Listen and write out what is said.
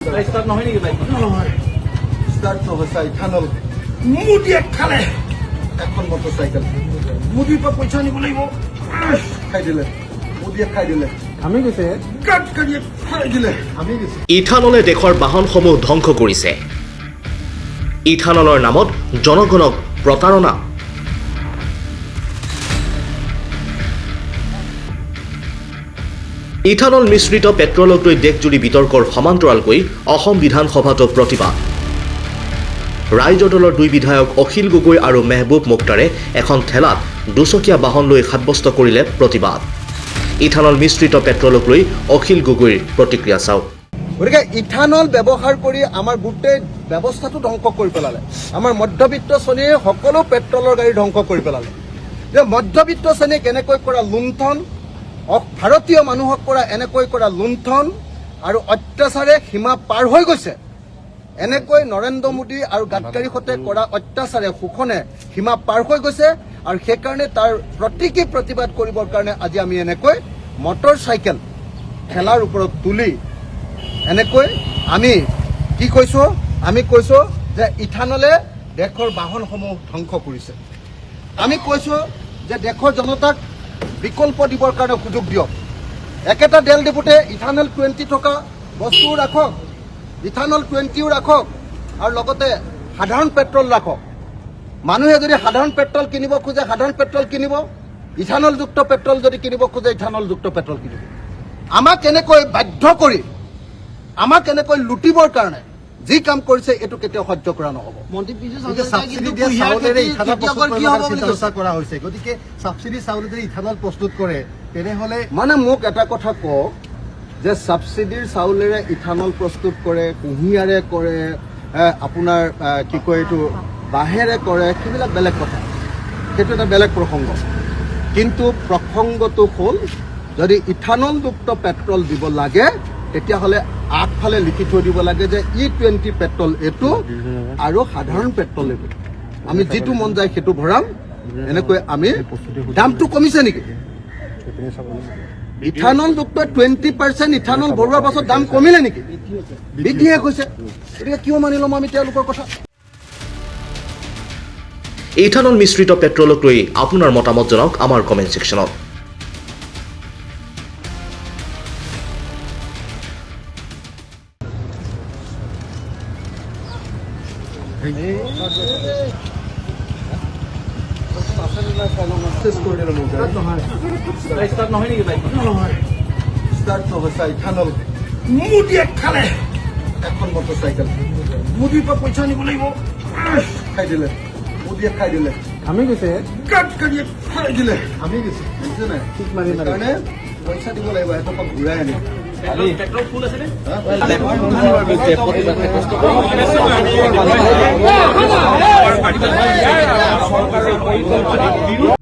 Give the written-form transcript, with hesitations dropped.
Start নহয় নেকি bike? নহয় স্টাৰ্ট নহৈছে ইথানল মোদীয়ে খালে এখন মটৰচাইকেল মোদীৰ পৰা পইচা নিব লাগিব খাই দিলে মোদীয়ে খাই দিলে আমি গৈছে কাট কাটিয়ে খাই দিলে আমি গৈছে। ইথানলে দেশৰ বাহনসমূহ ধ্বংস কৰিছে। ইথানলৰ নামত জনগণক প্ৰতাৰণা। ইথানল মিশ্ৰিত পেট্ৰলক লৈ দেশজুৰি বিতৰ্কৰ সমান্তৰালকৈ অসম বিধানসভাতো প্ৰতিবাদ। ৰাইজৰ দলৰ দুই বিধায়ক অখিল গগৈ আৰু মেহবুব মুক্তাৰে এখন ঠেলাত দুচকীয়া বাহন লৈ সাব্যস্ত কৰিলে প্ৰতিবাদ। ইথানল মিশ্ৰিত পেট্ৰলক লৈ অখিল গগৈৰ প্ৰতিক্ৰিয়া চাওক। গতিকে ইথানল ব্যৱহাৰ কৰি আমাৰ গোটেই ব্যৱস্থাটো ধ্বংস কৰি পেলালে। আমাৰ মধ্যবিত্ত শ্ৰেণীৰ সকলো পেট্ৰলৰ গাড়ী ধ্বংস কৰি পেলালে। যে মধ্যবিত্ত শ্ৰেণীক এনেকৈ কৰা লুণ্ঠন, ভাৰতীয় মানুহক কৰা এনেকৈ কৰা লুণ্ঠন আৰু অত্যাচাৰে সীমা পাৰ হৈ গৈছে। এনেকৈ নৰেন্দ্ৰ মোদী আৰু গাডকাৰীৰ সৈতে কৰা অত্যাচাৰে শোষণে সীমা পাৰ হৈ গৈছে আৰু সেইকাৰণে তাৰ প্ৰতীকী প্ৰতিবাদ কৰিবৰ কাৰণে আজি আমি এনেকৈ মটৰচাইকেল ঠেলাৰ ওপৰত তুলি এনেকৈ আমি কি কৈছোঁ, আমি কৈছোঁ যে ইথানলে দেশৰ বাহনসমূহ ধ্বংস কৰিছে। আমি কৈছোঁ যে দেশৰ জনতাক বিকল্প দিবৰ কাৰণে সুযোগ দিয়ক। একেটা তেল ডিপুতে ইথানল 20 থকা বস্তুও ৰাখক, ইথানল 20ও ৰাখক আৰু লগতে সাধাৰণ পেট্ৰল ৰাখক। মানুহে যদি সাধাৰণ পেট্ৰল কিনিব খোজে সাধাৰণ পেট্ৰল কিনিব, ইথানলযুক্ত পেট্ৰল যদি কিনিব খোজে ইথানলযুক্ত পেট্ৰল কিনিব। আমাক এনেকৈ বাধ্য কৰি, আমাক এনেকৈ লুটিবৰ কাৰণে যি কাম কৰিছে এইটো কেতিয়াও সহ্য কৰা নহ'ব। গতিকে চাবচিডি চাউলেৰে ইথানল প্ৰস্তুত কৰে তেনেহ'লে মানে মোক এটা কথা কওক যে চাবচিডিৰ চাউলেৰে ইথানল প্ৰস্তুত কৰে, কুঁহিয়াৰে কৰে, আপোনাৰ কি কয় এইটো বাঁহেৰে কৰে, সেইবিলাক বেলেগ কথা, সেইটো এটা বেলেগ প্ৰসংগ। কিন্তু প্ৰসংগটো হ'ল যদি ইথানলযুক্ত পেট্ৰল দিব লাগে তেতিয়াহ'লে আগফালে লিখি থৈ দিব লাগে যে E20 পেট্ৰল এইটো আৰু সাধাৰণ পেট্ৰল এইটো। আমি যিটো মন যায় সেইটো ভৰাম। এনেকৈ আমি দামটো কমিছে নেকি? ইথানলযুক্ত 20% ইথানল ভৰোৱাৰ পাছত দাম কমিলে নেকি? বৃদ্ধিহে হৈছে। গতিকে কিয় মানি ল'ম আমি তেওঁলোকৰ কথা? ইথানল মিশ্ৰিত পেট্ৰলক লৈ আপোনাৰ মতামত জনাওক আমাৰ কমেণ্ট ছেকশ্যনত। স্টাৰ্ট নহয় নেকি বাইক? নহয় স্টাৰ্ট নহৈছে ইথানল মোদীয়ে খালে এখন মটৰচাইকেল মোদীৰ পৰা পইচা নিব লাগিব খাই দিলে মোদীয়ে খাই দিলে আমি গৈছে কাট কাটিয়ে খাই দিলে আমি গৈছে বুজিছে নাই? সেইকাৰণে পইচা দিব লাগিব, এটকা ঘূৰাই আনিব। পেট্ৰল ফুল আছে নে? হ্যাঁ